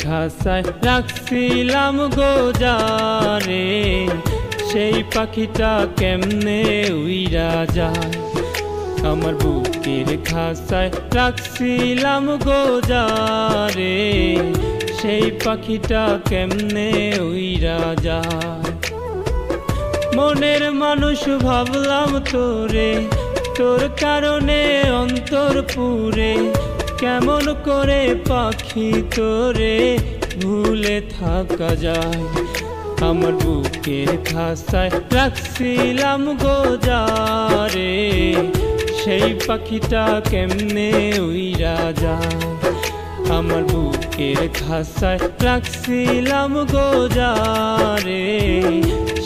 খাঁচায় রাখছিলাম গোজারে, সেই পাখিটা কেমনে উইরা যায়। আমার বুকের খাঁচায় রাখছিলাম গোজারে, সেই পাখিটা কেমনে উইরা যায়। মনের মানুষ ভাবলাম তোরে, তোর কারণে অন্তর পুরে, কেমন করে পাখি তোরে ভুলে থাকা যায়। আমার বুকের খাঁচায় রাখছিলাম গোজারে, সেই পাখিটা কেমনে উইরা যায়। আমার বুকের খাঁচায় রাখছিলাম গোজারে,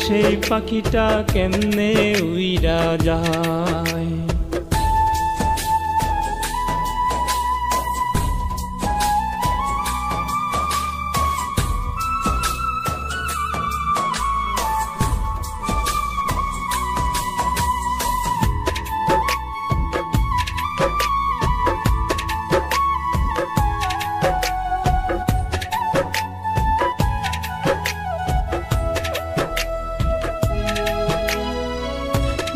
সেই পাখিটা কেমনে উইরা যায়।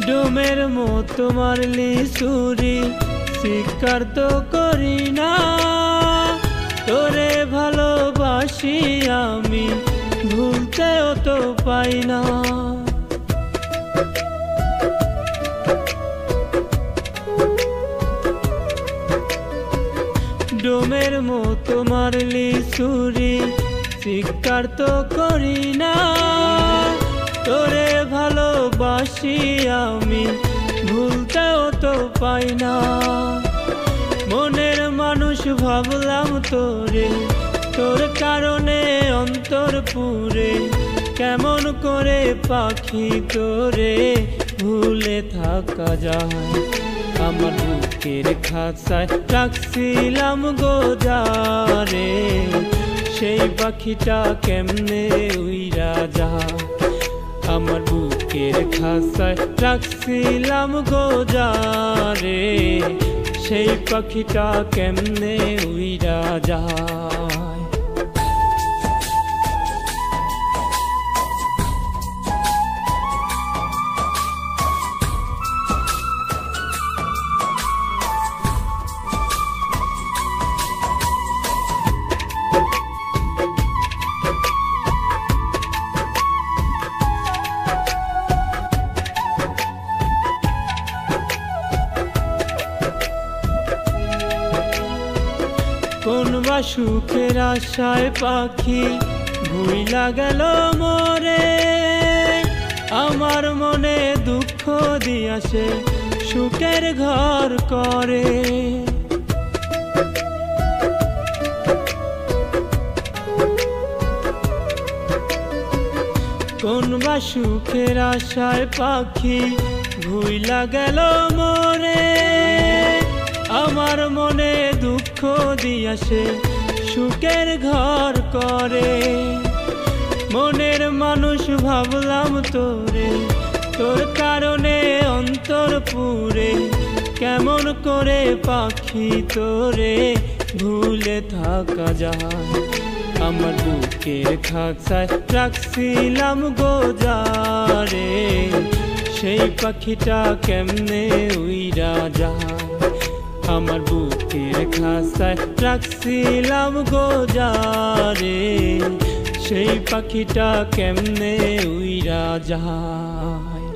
ডোমের মতো মারলি ছুরি, শিকার তো করি না, তোরে ভালোবাসি আমি ভুলতেও তো পাই না। ডোমের মতো মারলি ছুরি, শিকার তো করি না, তোরে ভালোবাসি আমি ভুলতেও তো পাই না। মনের মানুষ ভাবলাম তোরে, তোর কারণে অন্তর পুরে, কেমন করে পাখি তোরে ভুলে থাকা যায়। আমার বুকের খাঁচায় রাখছিলাম গোজারে, সেই পাখিটা কেমনে উইরা যায়। আমার বুকের খাঁচায় রাখছিলাম গোজারে, সেই পাখিটা কেমনে উইরা যায়। কোন বা সুখের আশায় পাখি ভুইলা গেল মোরে, আমার মনে দুঃখ দিয়াছে সুখের ঘর করে। কোন বা সুখের আশায় পাখি ভুইলা গেল মোরে, আমার মনে দুঃখ দিয়াছে সুখের ঘর করে। মনের মানুষ ভাবলাম তোরে, তোর কারণে অন্তর পুরে, কেমন করে পাখি তোরে ভুলে থাকা যায়। আমার বুকের খাঁচায় রাখছিলাম গোজারে, সেই পাখিটা কেমনে উইরা যায়। আমার বুকের খাঁচায় রাখছিলাম গোজারে, সেই পাখিটা কেমনে উইরা যায়।